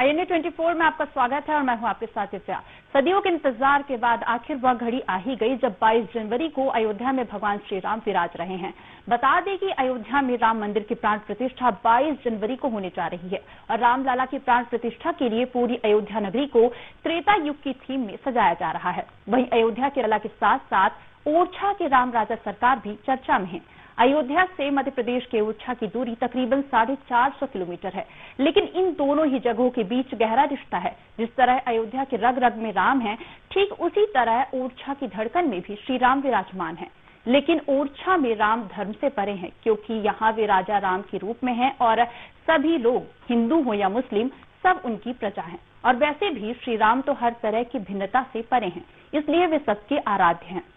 INA 24 में आपका स्वागत है और मैं हूं आपके साथ दिव्या। सदियों के इंतजार के बाद आखिर वह घड़ी आ ही गई जब 22 जनवरी को अयोध्या में भगवान श्री राम विराज रहे हैं। बता दें कि अयोध्या में राम मंदिर की प्राण प्रतिष्ठा 22 जनवरी को होने जा रही है और रामलला की प्राण प्रतिष्ठा के लिए पूरी अयोध्या नगरी को त्रेता युग की थीम में सजाया जा रहा है। वहीं अयोध्या के लला के साथ साथ ओरछा के राम राजा सरकार भी चर्चा में है। अयोध्या से मध्य प्रदेश के ओरछा की दूरी तकरीबन 450 किलोमीटर है, लेकिन इन दोनों ही जगहों के बीच गहरा रिश्ता है। जिस तरह अयोध्या के रग रग में राम है, ठीक उसी तरह ओरछा की धड़कन में भी श्री राम विराजमान है। लेकिन ओरछा में राम धर्म से परे हैं, क्योंकि यहाँ वे राजा राम के रूप में हैं और सभी लोग, हिंदू हो या मुस्लिम, सब उनकी प्रजा हैं। और वैसे भी श्री राम तो हर तरह की भिन्नता से परे हैं, इसलिए वे सबके आराध्य हैं।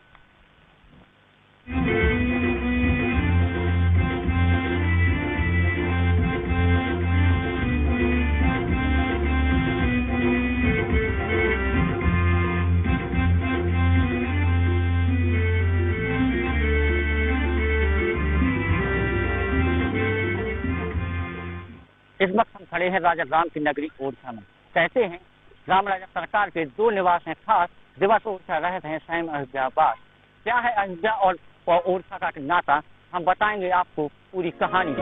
इस वक्त हम खड़े हैं राजा राम की नगरी ओरछा में। कहते हैं राम राजा सरकार के दो निवास हैं खास, दिवस ओरछा रहते हैं स्वयं अयोध्यावास। क्या है अयोध्या और ओरछा का नाता, हम बताएंगे आपको पूरी कहानी।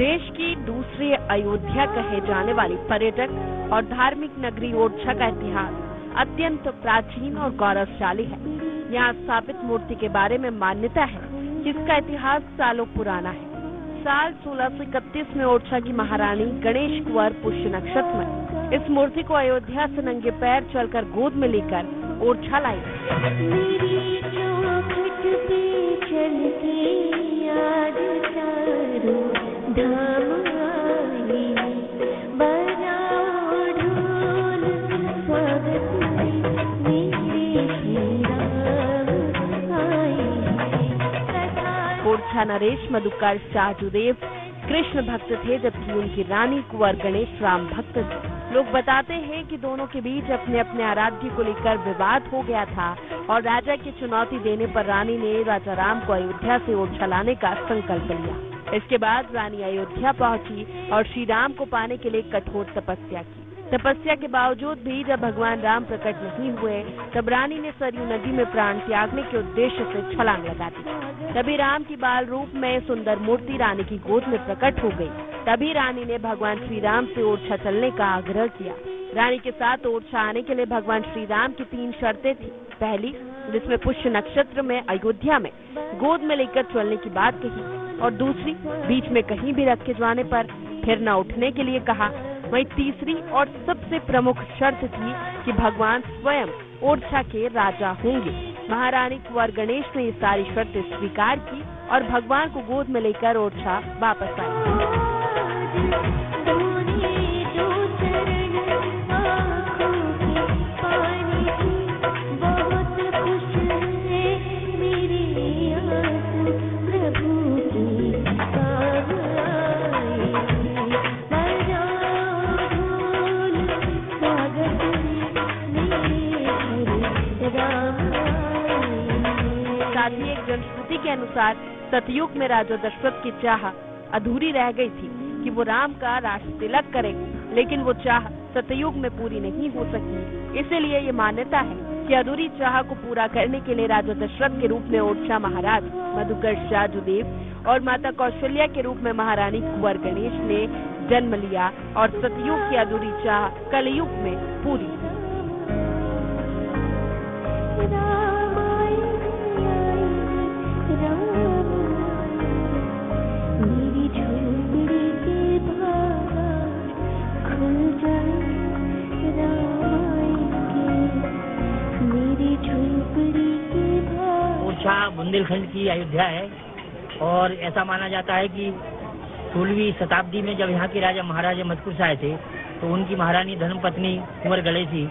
देश की दूसरी अयोध्या कहे जाने वाली पर्यटक और धार्मिक नगरी ओरछा का इतिहास अत्यंत प्राचीन और गौरवशाली है। यहाँ स्थापित मूर्ति के बारे में मान्यता है कि इसका इतिहास सालों पुराना है। साल 1631 में ओरछा की महारानी गणेश कुंवर पुष्य नक्षत्र में इस मूर्ति को अयोध्या से नंगे पैर चलकर गोद में लेकर ओरछा लाई। ओरछा नरेश मधुकर शाहजुदेव कृष्ण भक्त थे, जबकि उनकी रानी कुंवर गणेश राम भक्त थे। लोग बताते हैं कि दोनों के बीच अपने अपने आराध्य को लेकर विवाद हो गया था और राजा की चुनौती देने पर रानी ने राजा राम को अयोध्या से ओरछा लाने का संकल्प लिया। इसके बाद रानी अयोध्या पहुंची और श्री राम को पाने के लिए कठोर तपस्या की। तपस्या के बावजूद भी जब भगवान राम प्रकट नहीं हुए, तब रानी ने सरयू नदी में प्राण त्यागने के उद्देश्य से छलांग लगा दी। तभी राम की बाल रूप में सुंदर मूर्ति रानी की गोद में प्रकट हो गई। तभी रानी ने भगवान श्री राम से ओरछा चलने का आग्रह किया। रानी के साथ ओरछा आने के लिए भगवान श्री राम की 3 शर्तें थी। पहली, जिसमें पुष्य नक्षत्र में अयोध्या में गोद में लेकर चलने की बात कही, और दूसरी, बीच में कहीं भी रखे जाने पर फिर न उठने के लिए कहा। वहीं तीसरी और सबसे प्रमुख शर्त थी कि भगवान स्वयं ओरछा के राजा होंगे। महारानी कुंवर गणेश ने ये सारी शर्तें स्वीकार की और भगवान को गोद में लेकर ओरछा वापस आई। साथ ही एक जनश्रुति के अनुसार सतयुग में राजा दशरथ की चाह अधूरी रह गई थी कि वो राम का राज तिलक करे, लेकिन वो चाह सतयुग में पूरी नहीं हो सकी। इसीलिए ये मान्यता है कि अधूरी चाह को पूरा करने के लिए राजा दशरथ के रूप में ओरछा महाराज मधुकर शाहजुदेव और माता कौशल्या के रूप में महारानी कुंवर गणेश ने जन्म लिया और सतयुग की अधूरी चाह कलयुग में पूरी। ओरछा बुंदेलखंड की अयोध्या है और ऐसा माना जाता है कि 16वीं शताब्दी में जब यहाँ के राजा महाराजा मधुकर आए थे तो उनकी महारानी धर्मपत्नी कुंवर गणेश जी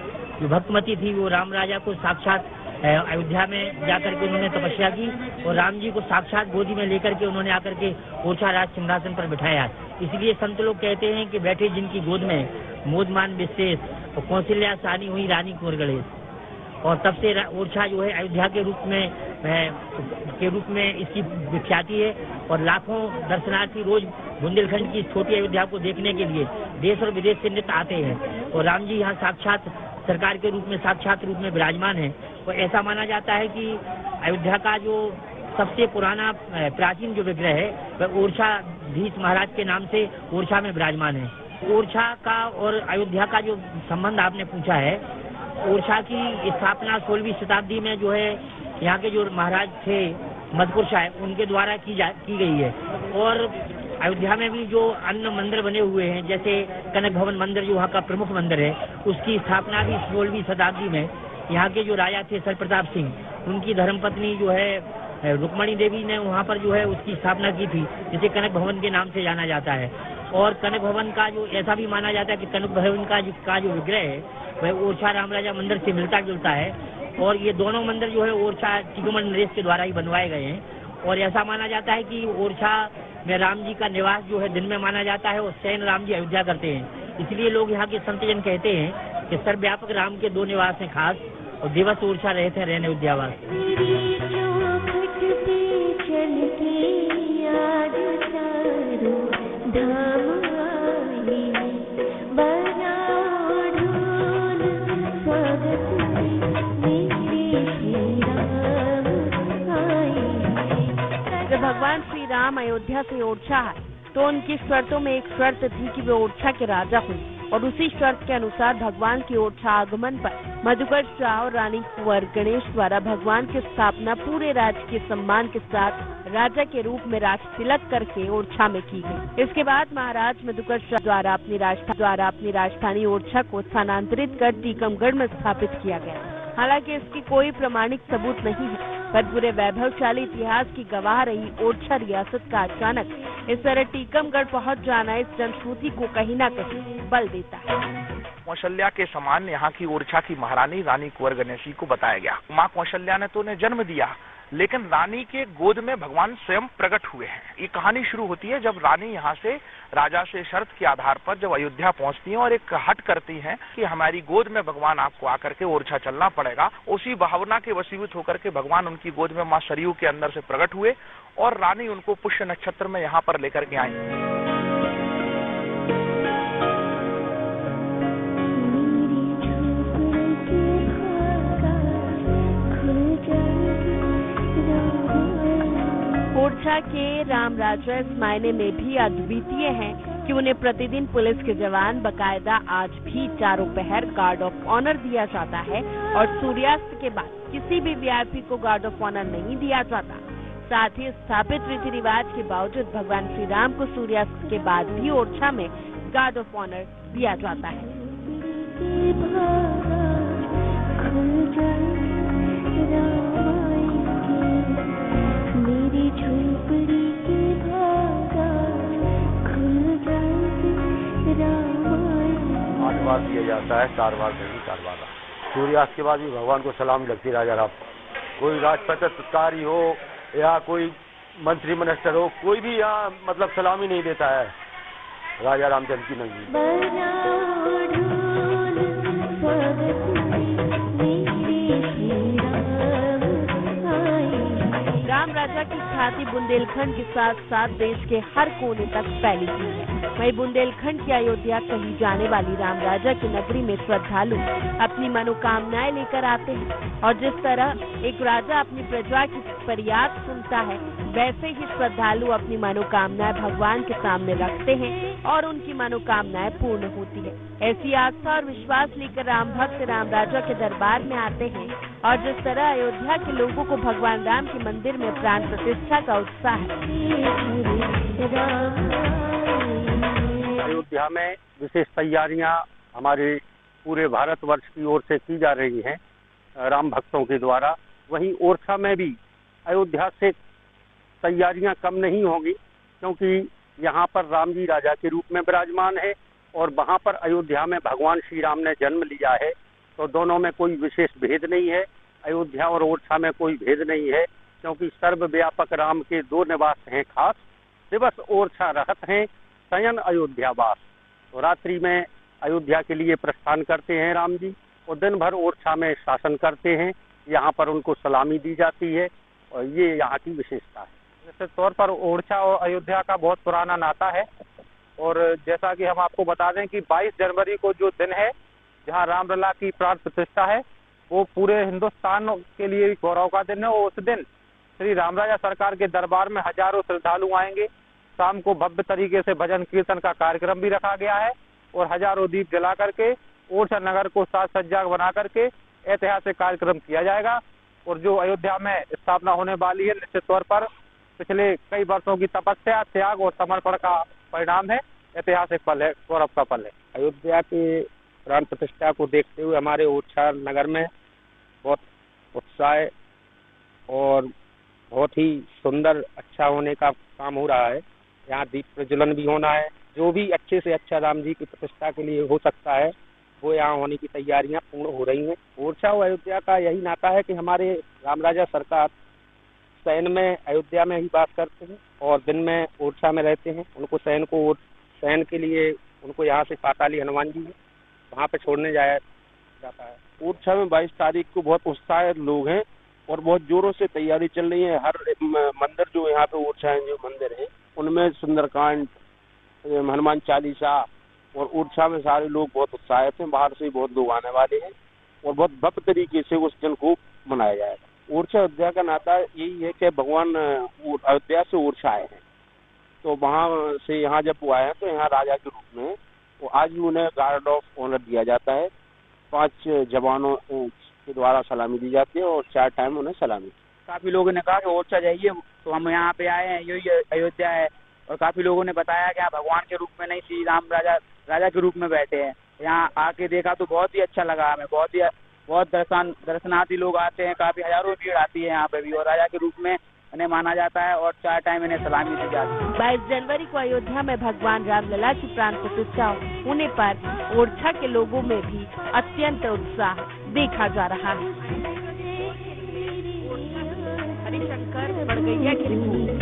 जो भक्तमती थी वो राम राजा को साक्षात अयोध्या में जाकर के उन्होंने तपस्या की और राम जी को साक्षात गोदी में लेकर के उन्होंने आकर के ओरछा राज सिंहासन पर बिठाया। इसलिए संत लोग कहते हैं कि बैठे जिनकी गोद में मोदमान विशेष और कौशल्या सानी हुई रानी कुंवर गणेश। और तब से ओरछा जो है अयोध्या के रूप में इसकी विख्याति है और लाखों दर्शनार्थी रोज बुंदेलखंड की छोटी अयोध्या को देखने के लिए देश और विदेश से नित आते हैं और राम जी यहाँ साक्षात सरकार के रूप में साक्षात रूप में विराजमान है। और ऐसा माना जाता है कि अयोध्या का जो सबसे पुराना प्राचीन जो विग्रह है वह ओरछाधीश महाराज के नाम से ओरछा में विराजमान है। ओरछा का और अयोध्या का जो संबंध आपने पूछा है, ओरछा की स्थापना 16वीं शताब्दी में जो है यहाँ के जो महाराज थे मधुपुर शाह उनके द्वारा की गई है। और अयोध्या में भी जो अन्य मंदिर बने हुए हैं जैसे कनक भवन मंदिर जो वहाँ का प्रमुख मंदिर है उसकी स्थापना भी 16वीं शताब्दी में यहाँ के जो राजा थे सरप्रताप सिंह उनकी धर्मपत्नी जो है रुक्मणी देवी ने वहाँ पर जो है उसकी स्थापना की थी जिसे कनक भवन के नाम से जाना जाता है। और कनक भवन का जो ऐसा भी माना जाता है कि कनक भवन का जो विग्रह है वह ओरछा राम राजा मंदिर से मिलता जुलता है और ये दोनों मंदिर जो है ओरछा चिकमन नरेश के द्वारा ही बनवाए गए हैं। और ऐसा माना जाता है कि ओरछा में राम जी का निवास जो है दिन में माना जाता है और शयन राम जी अयोध्या करते हैं। इसलिए लोग यहाँ के संतजन कहते हैं कि सर्वव्यापक राम के 2 निवास हैं खास और दिवस ओरछा रहते हैं रहने अयोध्यावास। जब भगवान श्री राम अयोध्या से ओरछा आए तो उनकी शर्तों में एक शर्त थी कि वे ओरछा के राजा हुए और उसी शर्त के अनुसार भगवान के ओरछा आगमन पर मधुकर शाह और रानी कुंवर गणेश द्वारा भगवान की स्थापना पूरे राजकीय सम्मान के साथ राजा के रूप में राज तिलक करके ओरछा में की गई। इसके बाद महाराज मधुकर शाह द्वारा अपनी राजधानी ओरछा को स्थानांतरित कर टीकमगढ़ में स्थापित किया गया। हालांकि इसकी कोई प्रमाणिक सबूत नहीं है, पर पूरे वैभवशाली इतिहास की गवाह रही ओरछा रियासत का अचानक इस तरह टीकमगढ़ पहुंच जाना इस जनश्रुति को कहीं न कहीं बल देता है। कौशल्या के समान यहाँ की ओरछा की महारानी रानी कुंवर गणेशी को बताया गया। माँ कौशल्या ने तो उन्हें जन्म दिया, लेकिन रानी के गोद में भगवान स्वयं प्रकट हुए हैं। ये कहानी शुरू होती है जब रानी यहाँ से राजा से शर्त के आधार पर जब अयोध्या पहुँचती हैं और एक हट करती हैं कि हमारी गोद में भगवान आपको आकर के ओरछा चलना पड़ेगा। उसी भावना के वशीभूत होकर के भगवान उनकी गोद में माँ सरयू के अंदर से प्रकट हुए और रानी उनको पुष्य नक्षत्र में यहाँ पर लेकर के आई। ओरछा के राम राजा इस मायने में भी अद्वितीय हैं कि उन्हें प्रतिदिन पुलिस के जवान बकायदा आज भी चारों पहर गार्ड ऑफ ऑनर दिया जाता है और सूर्यास्त के बाद किसी भी वीआईपी को गार्ड ऑफ ऑनर नहीं दिया जाता। साथ ही स्थापित रीति रिवाज के बावजूद भगवान श्री राम को सूर्यास्त के बाद भी ओरछा में गार्ड ऑफ ऑनर दिया जाता है। आशीर्वाद दिया जाता है 4 बार नहीं 4 बार। सूर्यास्त के बाद भी भगवान को सलाम लगती राजा राम। कोई राजपत्रकारी हो या कोई मंत्री मिनिस्टर हो, कोई भी यहाँ मतलब सलामी नहीं देता है राजा रामचंद्र की नगरी। राम राजा की ख्याति बुंदेलखंड के साथ साथ देश के हर कोने तक फैली हुई है। वहीं बुंदेलखंड की अयोध्या कही जाने वाली राम राजा की नगरी में श्रद्धालु अपनी मनोकामनाएं लेकर आते हैं और जिस तरह एक राजा अपनी प्रजा की फरियाद सुनता है वैसे ही श्रद्धालु अपनी मनोकामनाएं भगवान के सामने रखते हैं और उनकी मनोकामनाएं पूर्ण होती है। ऐसी आस्था और विश्वास लेकर राम भक्त राम राजा के दरबार में आते हैं और जिस तरह अयोध्या के लोगों को भगवान राम के मंदिर में प्राण प्रतिष्ठा का उत्साह है। अयोध्या में विशेष तैयारियां हमारे पूरे भारतवर्ष की ओर से की जा रही हैं राम भक्तों के द्वारा। वहीं ओरछा में भी अयोध्या से तैयारियां कम नहीं होगी, क्योंकि यहाँ पर राम जी राजा के रूप में विराजमान है और वहाँ पर अयोध्या में भगवान श्री राम ने जन्म लिया है। तो दोनों में कोई विशेष भेद नहीं है। अयोध्या और ओरछा में कोई भेद नहीं है, क्योंकि सर्वव्यापक राम के दो निवास हैं खास, दिवस ओरछा रहत हैं शयन अयोध्यावास। तो रात्रि में अयोध्या के लिए प्रस्थान करते हैं राम जी और दिन भर ओरछा में शासन करते हैं। यहाँ पर उनको सलामी दी जाती है और ये यहाँ की विशेषता है। निश्चित तौर पर ओरछा और अयोध्या का बहुत पुराना नाता है और जैसा कि हम आपको बता दें कि 22 जनवरी को जो दिन है जहाँ रामलला की प्राण प्रतिष्ठा है, वो पूरे हिंदुस्तान के लिए गौरव का दिन है। और उस दिन श्री रामराजा सरकार के दरबार में हजारों श्रद्धालु आएंगे। शाम को भव्य तरीके से भजन कीर्तन का कार्यक्रम भी रखा गया है और हजारों दीप जला करके ओरछा नगर को साज सज्जा बना करके ऐतिहासिक कार्यक्रम किया जाएगा। और जो अयोध्या में स्थापना होने वाली है, निश्चित तौर पर पिछले कई वर्षों की तपस्या, त्याग और समर्पण का परिणाम है, ऐतिहासिक पल है, गौरव का पल है। अयोध्या के प्राण प्रतिष्ठा को देखते हुए हमारे ओरछा नगर में बहुत उत्साह और बहुत ही सुंदर अच्छा होने का काम हो रहा है। यहाँ दीप प्रज्वलन भी होना है। जो भी अच्छे से अच्छा राम जी की प्रतिष्ठा के लिए हो सकता है वो यहाँ होने की तैयारियां पूर्ण हो रही हैं। ओरछा और अयोध्या का यही नाता है कि हमारे रामराजा सरकार शयन में अयोध्या में ही बात करते हैं और दिन में ओरछा में रहते हैं। उनको शयन के लिए उनको यहाँ से पाताली हनुमान जी वहाँ पे छोड़ने जाया जाता है। ओरछा में 22 तारीख को बहुत उत्साहित लोग हैं और बहुत जोरों से तैयारी चल रही है। हर मंदिर जो यहाँ पे ओरछा जो मंदिर है उनमें सुंदरकांड, हनुमान चालीसा और ओरछा में सारे लोग बहुत उत्साहित हैं। बाहर से बहुत लोग आने वाले हैं और बहुत भव्य तरीके से उस दिन को मनाया जाएगा। ओरछा अयोध्या का नाता यही है कि भगवान अयोध्या से ओरछा आए हैं, तो वहाँ से यहाँ जब वो आए हैं तो यहाँ राजा के रूप में तो आज भी उन्हें गार्ड ऑफ ऑनर दिया जाता है। 5 जवानों के द्वारा सलामी दी जाती है और 4 टाइम उन्हें सलामी। काफी लोगों ने कहा कि ओरछा जाइए, तो हम यहाँ पे आए हैं, यही अयोध्या है। और काफी लोगों ने बताया कि यहाँ भगवान के रूप में नहीं, श्री राम राजा के रूप में बैठे हैं। यहाँ आके देखा तो बहुत ही अच्छा लगा हमें। बहुत दर्शनार्थी लोग आते हैं, काफी हजारों भीड़ आती है यहाँ पे भी और राजा के रूप में इन्हें माना जाता है और 4 टाइम इन्हें सलामी दी जाती है। 22 जनवरी को अयोध्या में भगवान रामलला की प्राण प्रतिष्ठा होने पर ओरछा के लोगों में भी अत्यंत उत्साह देखा जा रहा है। हरिशंकर बड़गैया की रिपोर्ट।